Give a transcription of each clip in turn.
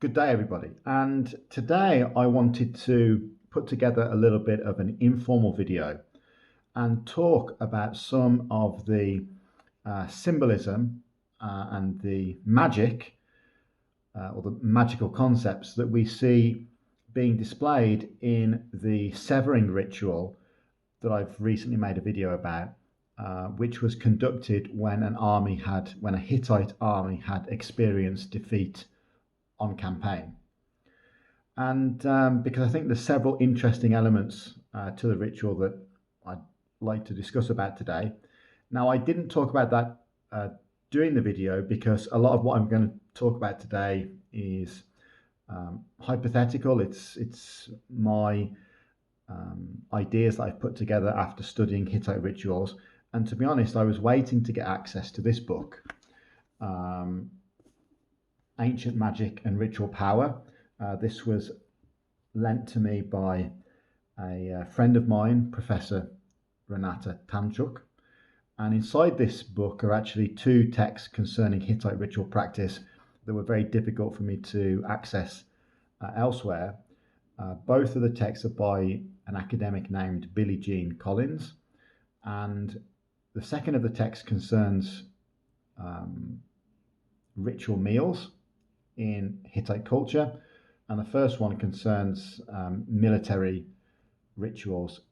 Good day, everybody. And today I wanted to put together a little bit of an informal video and talk about some of the symbolism and the magic or the magical concepts that we see being displayed in the severing ritual that I've recently made a video about, which was conducted when when a Hittite army had experienced defeat on campaign. And because I think there's several interesting elements to the ritual that I'd like to discuss about today. Now, I didn't talk about that during the video because a lot of what I'm going to talk about today is hypothetical. It's my ideas that I've put together after studying Hittite rituals. And to be honest, I was waiting to get access to this book, Ancient Magic and Ritual Power. This was lent to me by a friend of mine, Professor Renata Tamchuk. And inside this book are actually two texts concerning Hittite ritual practice that were very difficult for me to access elsewhere. Both of the texts are by an academic named Billie Jean Collins. And the second of the texts concerns ritual meals in Hittite culture, and the first one concerns military rituals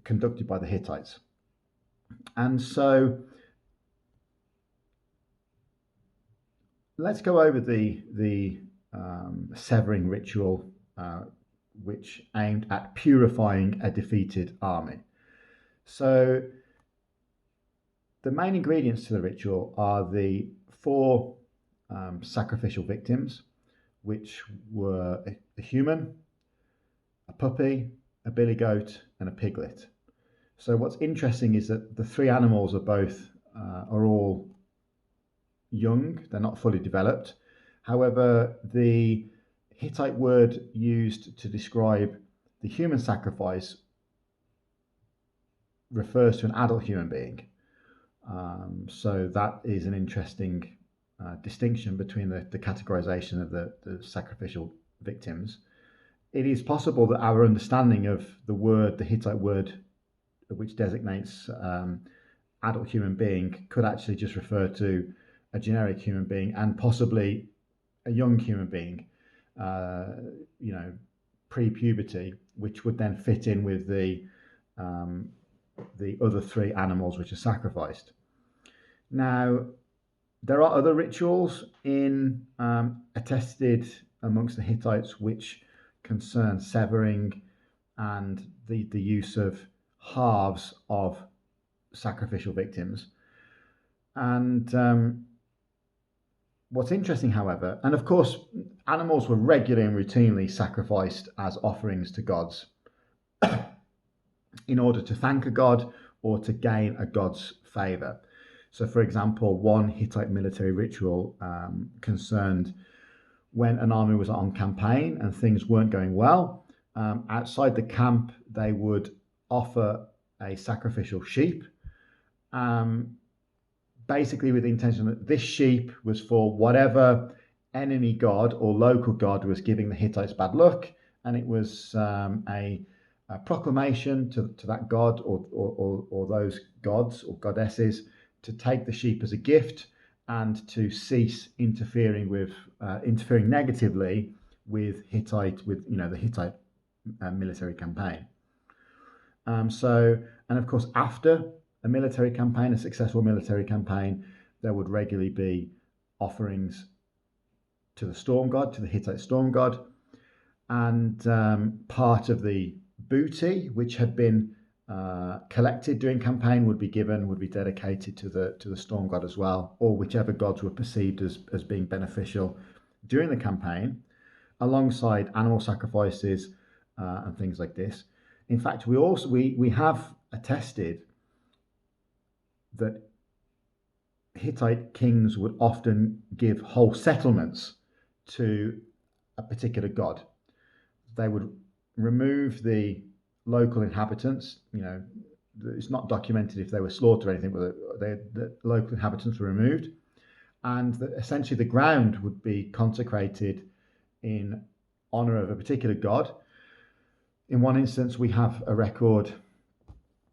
conducted by the Hittites. And so let's go over the severing ritual, which aimed at purifying a defeated army. So the main ingredients to the ritual are the four sacrificial victims, which were a human, a puppy, a billy goat, and a piglet. So what's interesting is that the three animals are all young; they're not fully developed. However, the Hittite word used to describe the human sacrifice refers to an adult human being. So that is an interesting distinction between the categorization of the sacrificial victims. It is possible that our understanding of the Hittite word, which designates adult human being, could actually just refer to a generic human being and possibly a young human being, pre-puberty, which would then fit in with the other three animals which are sacrificed. Now, there are other rituals attested amongst the Hittites which concern severing and the use of halves of sacrificial victims. And what's interesting, however, and of course, animals were regularly and routinely sacrificed as offerings to gods in order to thank a god or to gain a god's favor. So, for example, one Hittite military ritual concerned when an army was on campaign and things weren't going well. Outside the camp, they would offer a sacrificial sheep, basically with the intention that this sheep was for whatever enemy god or local god was giving the Hittites bad luck, and it was a proclamation to that god or those gods or goddesses to take the sheep as a gift and to cease interfering negatively with the Hittite military campaign. And of course, after a successful military campaign, there would regularly be offerings to the storm god, to the Hittite storm god, and part of the booty which had been collected during campaign would be dedicated to the storm god as well, or whichever gods were perceived as being beneficial during the campaign, alongside animal sacrifices and things like this. In fact, we have attested that Hittite kings would often give whole settlements to a particular god. They would remove the local inhabitants. It's not documented if they were slaughtered or anything, but the local inhabitants were removed, and essentially the ground would be consecrated in honor of a particular god. In one instance, we have a record,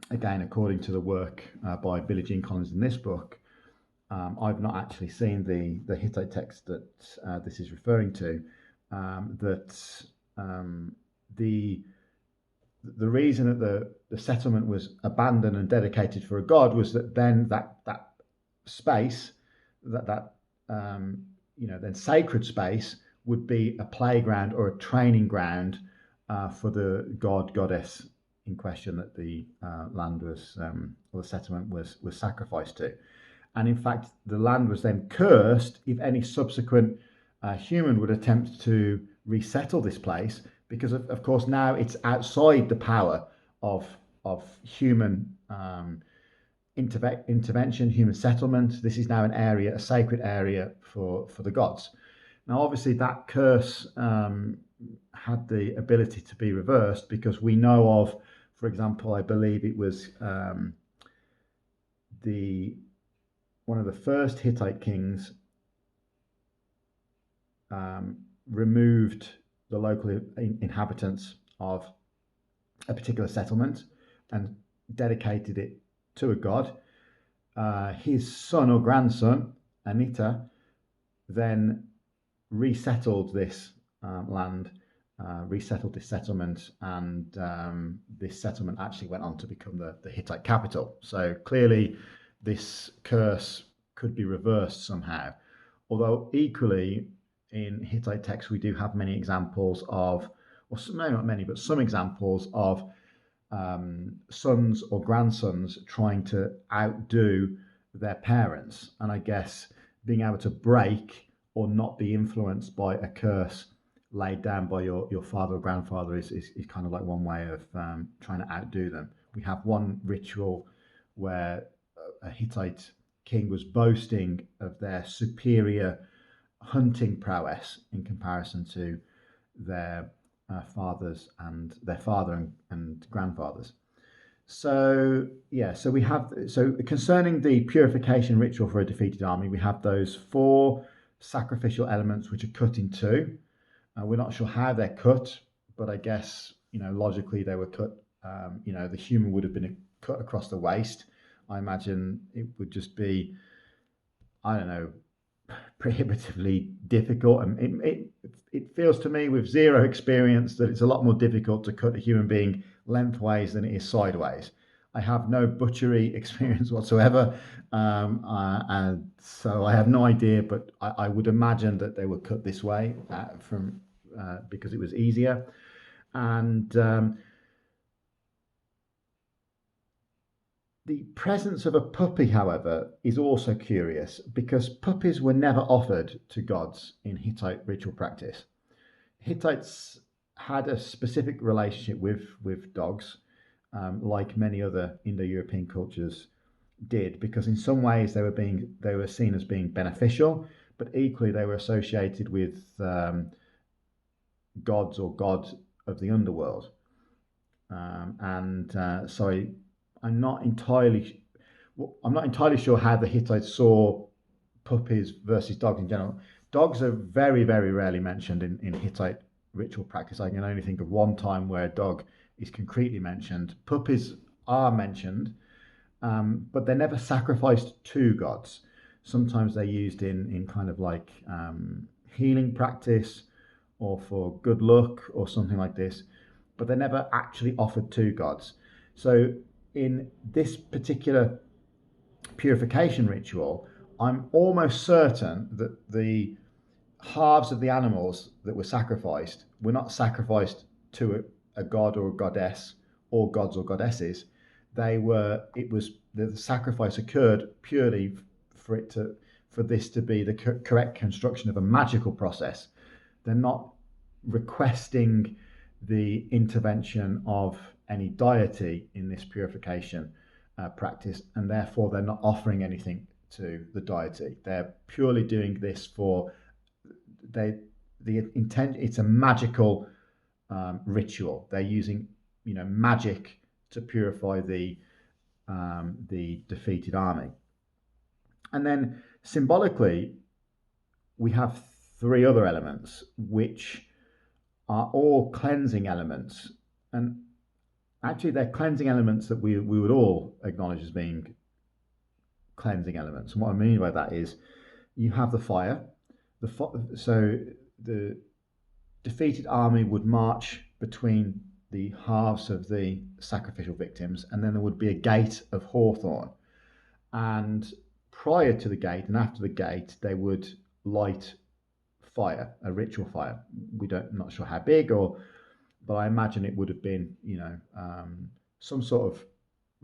again, according to the work by Billie Jean Collins in this book. I've not actually seen the Hittite text that this is referring to. The reason that the settlement was abandoned and dedicated for a god was that then that space, then sacred space, would be a playground or a training ground for the goddess in question that the land was or the settlement was sacrificed to. And in fact, the land was then cursed if any subsequent human would attempt to resettle this place, because of course now it's outside the power of human intervention, human settlement. This is now an area, a sacred area for the gods. Now, obviously, that curse had the ability to be reversed, because we know of, for example, I believe it was one of the first Hittite kings removed the local inhabitants of a particular settlement and dedicated it to a god. His son or grandson, Anita, then resettled this land, resettled this settlement, and this settlement actually went on to become the Hittite capital. So clearly this curse could be reversed somehow. Although equally in Hittite texts we do have many examples of, or maybe not many, but some examples of sons or grandsons trying to outdo their parents. And I guess being able to break or not be influenced by a curse laid down by your father or grandfather is kind of like one way of trying to outdo them. We have one ritual where a Hittite king was boasting of their superior hunting prowess in comparison to their fathers and their father and grandfathers. So we have, so concerning the purification ritual for a defeated army, we have those 4 sacrificial elements which are cut in 2. We're not sure how they're cut, but I guess logically they were cut. The human would have been cut across the waist. I imagine it would just be, I don't know, prohibitively difficult, and it feels to me, with zero experience, that it's a lot more difficult to cut a human being lengthways than it is sideways. I have no butchery experience whatsoever, and so I have no idea, but I would imagine that they were cut this way because it was easier. And the presence of a puppy, however, is also curious, because puppies were never offered to gods in Hittite ritual practice. Hittites had a specific relationship with dogs, like many other Indo-European cultures did, because in some ways they were seen as being beneficial, but equally they were associated with gods or god of the underworld. So I'm not entirely sure how the Hittites saw puppies versus dogs in general. Dogs are very, very rarely mentioned in Hittite ritual practice. I can only think of one time where a dog is concretely mentioned. Puppies are mentioned, but they're never sacrificed to gods. Sometimes they're used in kind of like healing practice or for good luck or something like this, but they're never actually offered to gods. So in this particular purification ritual, I'm almost certain that the halves of the animals that were sacrificed were not sacrificed to a god or a goddess, or gods or goddesses. The sacrifice occurred purely for this to be the correct construction of a magical process. They're not requesting the intervention of any deity in this purification practice, and therefore they're not offering anything to the deity. They're purely doing this for the intent. It's a magical ritual. They're using magic to purify the defeated army. And then symbolically, we have three other elements which are all cleansing elements, and actually they're cleansing elements that we would all acknowledge as being cleansing elements. And what I mean by that is you have the fire. So the defeated army would march between the halves of the sacrificial victims, and then there would be a gate of hawthorn. And prior to the gate and after the gate, they would light fire, a ritual fire. Not sure how big, but I imagine it would have been, some sort of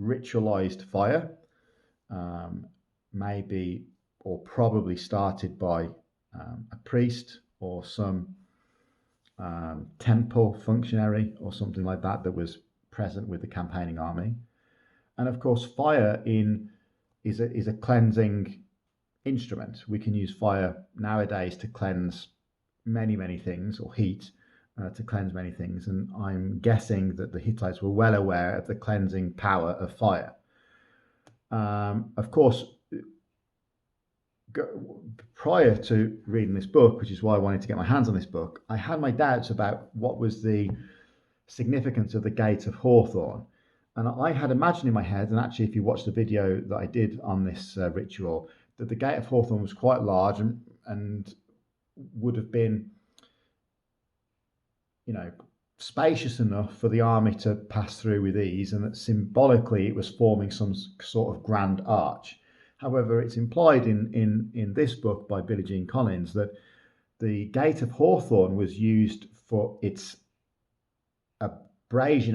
ritualized fire, maybe or probably started by a priest or some temple functionary or something like that was present with the campaigning army. And of course, fire is a cleansing instrument. We can use fire nowadays to cleanse many things, or heat to cleanse many things. And I'm guessing that the Hittites were well aware of the cleansing power of fire. Of course, prior to reading this book, which is why I wanted to get my hands on this book, I had my doubts about what was the significance of the Gate of Hawthorn. And I had imagined in my head, and actually if you watch the video that I did on this ritual, that the Gate of Hawthorn was quite large and would have been, spacious enough for the army to pass through with ease, and that symbolically it was forming some sort of grand arch. However, it's implied in this book by Billie Jean Collins that the Gate of Hawthorn was used for its abrasion,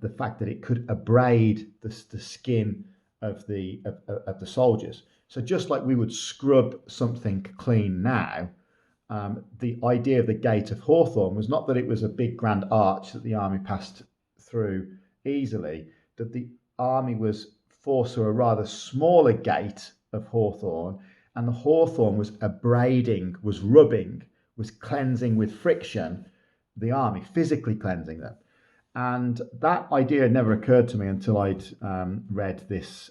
the fact that it could abrade the skin of the soldiers. So just like we would scrub something clean now, the idea of the Gate of Hawthorn was not that it was a big grand arch that the army passed through easily, that the army was forced through a rather smaller gate of hawthorn, and the hawthorn was abrading, was rubbing, was cleansing with friction the army, physically cleansing them. And that idea had never occurred to me until I'd read this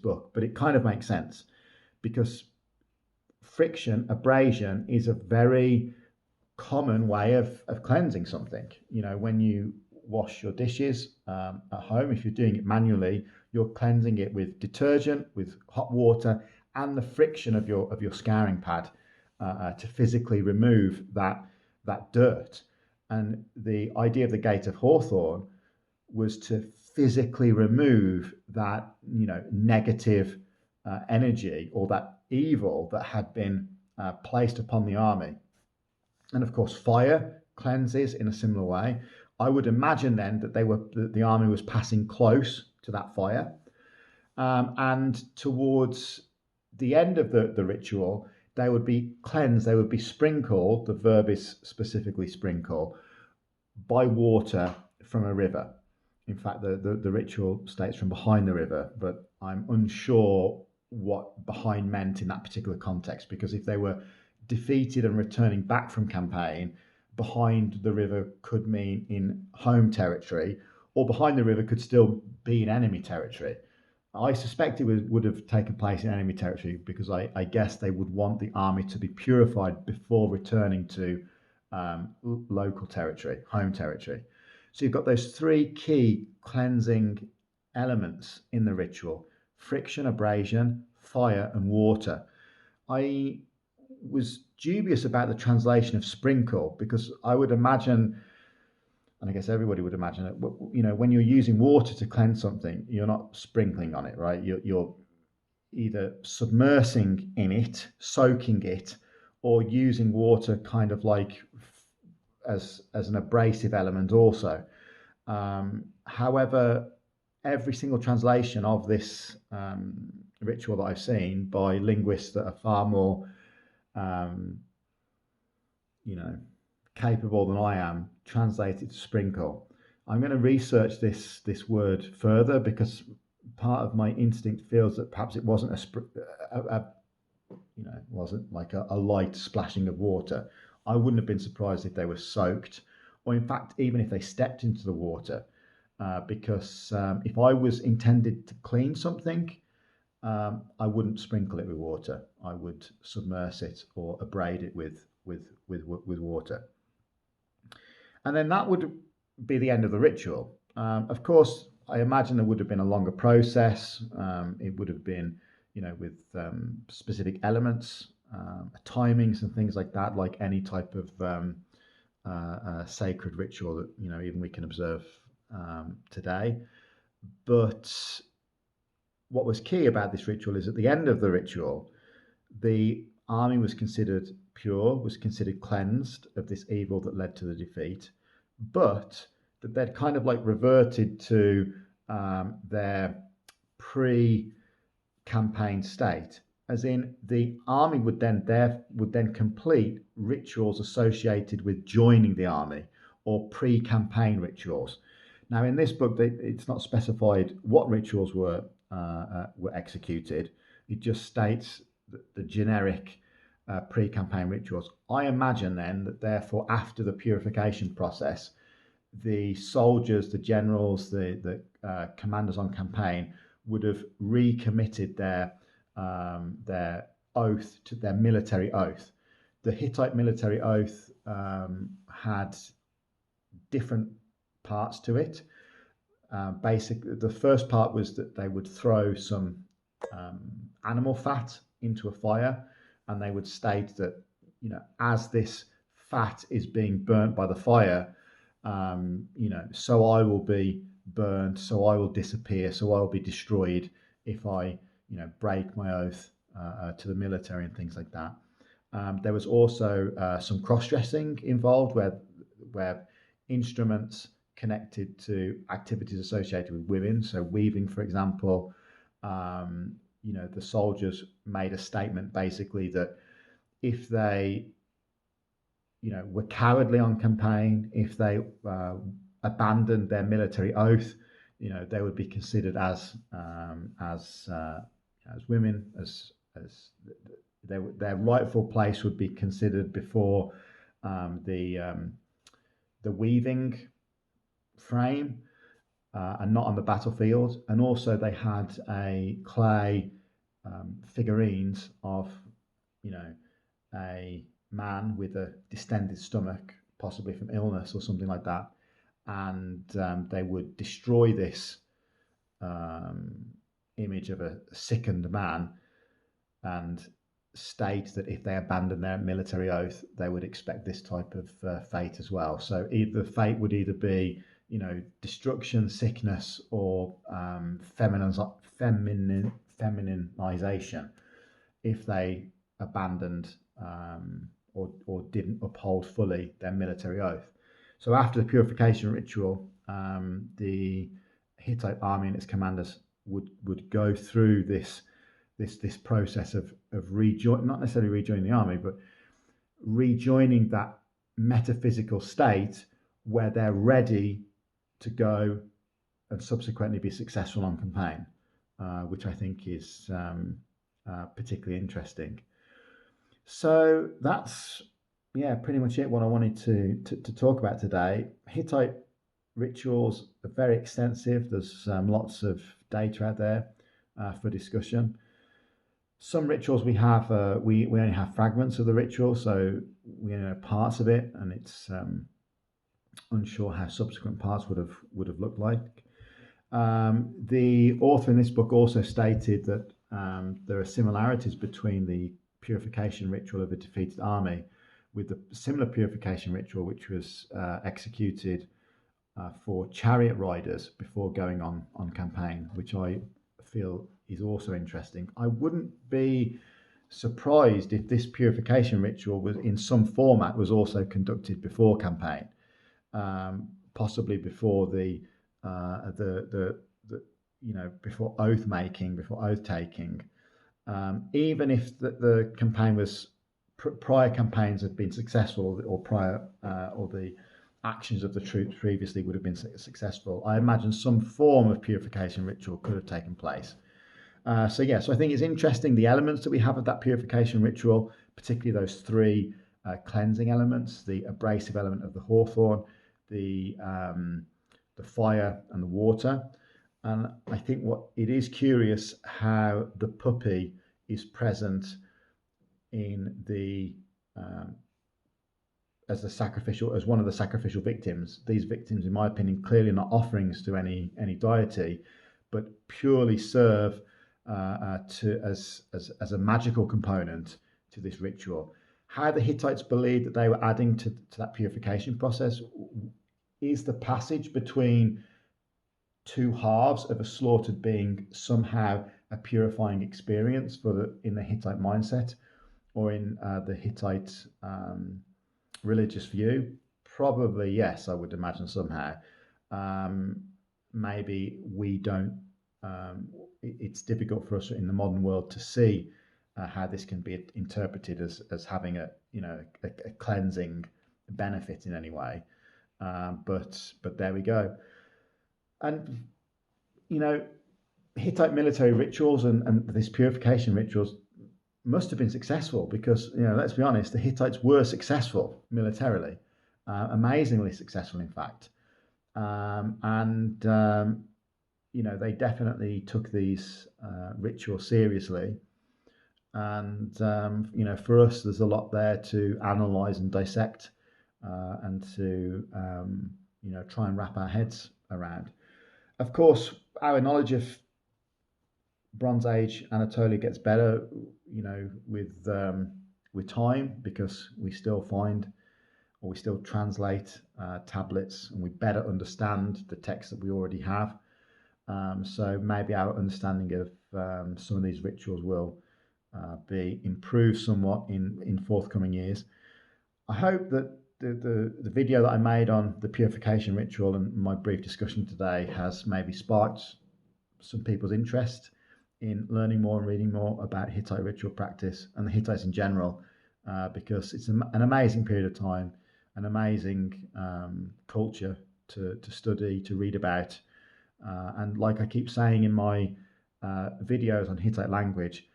book, but it kind of makes sense, because friction, abrasion, is a very common way of cleansing something. When you wash your dishes at home, if you're doing it manually, you're cleansing it with detergent, with hot water, and the friction of your scouring pad to physically remove that dirt. And the idea of the Gate of Hawthorn was to physically remove that negative energy, or that evil that had been placed upon the army. And of course, fire cleanses in a similar way. I would imagine then that the army was passing close to that fire, and towards the end of the ritual, they would be cleansed. They would be sprinkled. The verb is specifically sprinkle, by water from a river. In fact, the ritual states from behind the river, but I'm unsure what behind meant in that particular context, because if they were defeated and returning back from campaign, behind the river could mean in home territory, or behind the river could still be in enemy territory. I suspect it would have taken place in enemy territory, because I guess they would want the army to be purified before returning to local territory, home territory. So you've got those three key cleansing elements in the ritual: friction, abrasion, fire, and water. I was dubious about the translation of sprinkle, because I would imagine, and I guess everybody would imagine it, when you're using water to cleanse something, you're not sprinkling on it, right? You're either submersing in it, soaking it, or using water kind of like as an abrasive element also. However, every single translation of this ritual that I've seen by linguists that are far more capable than I am, translated to sprinkle. I'm going to research this word further, because part of my instinct feels that perhaps it wasn't wasn't like a light splashing of water. I wouldn't have been surprised if they were soaked, or in fact, even if they stepped into the water, because if I was intended to clean something, I wouldn't sprinkle it with water. I would submerge it or abrade it with water. And then that would be the end of the ritual. Of course, I imagine there would have been a longer process. It would have been, with specific elements, timings, and things like that, like any type of sacred ritual that even we can observe today. But what was key about this ritual is at the end of the ritual, the army was considered pure, was considered cleansed of this evil that led to the defeat, but that they'd kind of like reverted to their pre-campaign state, as in the army would then complete rituals associated with joining the army or pre-campaign rituals. Now, in this book, it's not specified what rituals were executed. It just states the generic pre-campaign rituals. I imagine then that therefore after the purification process, the soldiers, the generals, the commanders on campaign would have recommitted their oath to their military oath. The Hittite military oath had different parts to it. Basically, the first part was that they would throw some animal fat into a fire, and they would state that, as this fat is being burnt by the fire, so I will be burned, so I will disappear, so I will be destroyed if I, break my oath to the military and things like that. There was also some cross-dressing involved, where instruments connected to activities associated with women, so weaving, for example. The soldiers made a statement basically that if they, were cowardly on campaign, if they abandoned their military oath, they would be considered as women, as their rightful place would be considered before the weaving frame, and not on the battlefield. And also they had a clay figurines of, a man with a distended stomach, possibly from illness or something like that. And they would destroy this image of a sickened man and state that if they abandoned their military oath, they would expect this type of fate as well. So the fate would either be, destruction, sickness, or femininization if they abandoned or didn't uphold fully their military oath. So after the purification ritual, the Hittite army and its commanders would go through this process of not necessarily rejoining the army, but rejoining that metaphysical state where they're ready to go and subsequently be successful on campaign, which I think is particularly interesting. So that's pretty much it. What I wanted to talk about today. Hittite rituals are very extensive. There's lots of data out there for discussion. Some rituals we have, we only have fragments of the ritual, so we only know parts of it, and it's unsure how subsequent parts would have looked like. The author in this book also stated that there are similarities between the purification ritual of a defeated army with the similar purification ritual which was executed for chariot riders before going on campaign, which I feel is also interesting. I wouldn't be surprised if this purification ritual was in some format was also conducted before campaign, possibly before before oath making, before oath taking. Even if the campaign was prior campaigns had been successful, or the actions of the troops previously would have been successful, I imagine some form of purification ritual could have taken place. So I think it's interesting the elements that we have of that purification ritual, particularly those three cleansing elements: the abrasive element of the hawthorn, the fire, and the water. And I think what it is curious how the puppy is present in the as one of the sacrificial victims. These victims, in my opinion, clearly not offerings to any deity, but purely serve to as a magical component to this ritual. How the Hittites believed that they were adding to that purification process is the passage between two halves of a slaughtered being somehow a purifying experience in the Hittite mindset or in the Hittite religious view? Probably yes, I would imagine somehow. Maybe we don't. It's difficult for us in the modern world to see how this can be interpreted as having a cleansing benefit in any way. But there we go. And Hittite military rituals and this purification rituals must have been successful because, let's be honest, the Hittites were successful militarily, amazingly successful, in fact. They definitely took these rituals seriously. And, for us, there's a lot there to analyze and dissect and to, try and wrap our heads around. Of course, our knowledge of Bronze Age Anatolia gets better, with time, because we still find or we still translate tablets, and we better understand the text that we already have. So maybe our understanding of some of these rituals will be improved somewhat in forthcoming years. I hope that the video that I made on the purification ritual and my brief discussion today has maybe sparked some people's interest in learning more and reading more about Hittite ritual practice and the Hittites in general, because it's an amazing period of time, an amazing culture to study, to read about. And like I keep saying in my videos on Hittite language,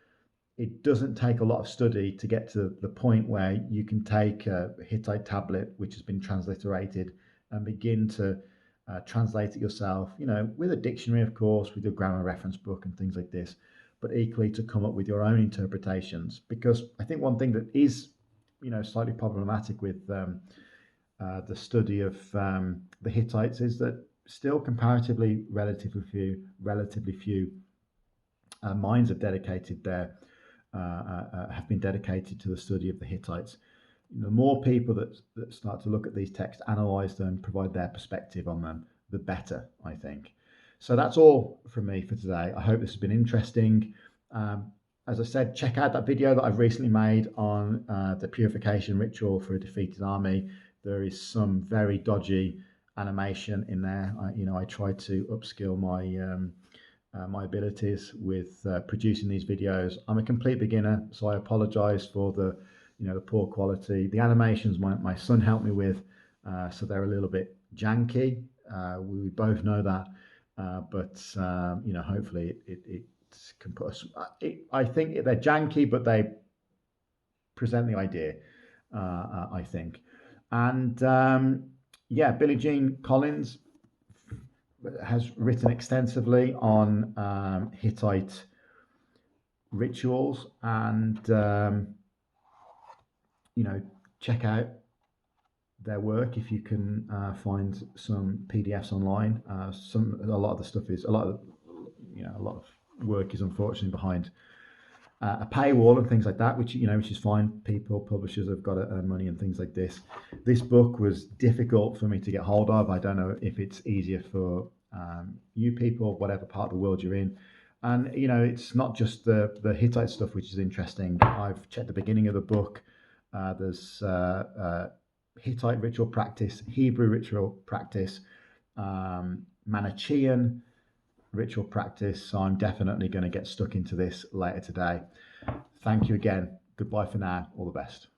it doesn't take a lot of study to get to the point where you can take a Hittite tablet, which has been transliterated, and begin to translate it yourself, with a dictionary, of course, with your grammar reference book and things like this, but equally to come up with your own interpretations. Because I think one thing that is, slightly problematic with the study of the Hittites is that still comparatively relatively few minds have been dedicated to the study of the Hittites. The more people that start to look at these texts, analyze them, provide their perspective on them, the better, I think. So that's all from me for today. I hope this has been interesting. As I said, check out that video that I've recently made on the purification ritual for a defeated army. There is some very dodgy animation in there. I tried to upskill my abilities with producing these videos. I'm a complete beginner, so I apologize for the poor quality. The animations my son helped me with, so they're a little bit janky. We both know that, but hopefully it can put us. I think they're janky, but they present the idea. I think, and Billie Jean Collins has written extensively on Hittite rituals, and check out their work if you can find some PDFs online. A lot of work is unfortunately behind a paywall and things like that, which is fine. Publishers have got to earn money and things like this. This book was difficult for me to get hold of. I don't know if it's easier for you people, whatever part of the world you're in. And it's not just the Hittite stuff which is interesting. I've checked the beginning of the book. There's Hittite ritual practice, Hebrew ritual practice, Manichaean ritual practice. So I'm definitely going to get stuck into this later today. Thank you again. Goodbye for now. All the best.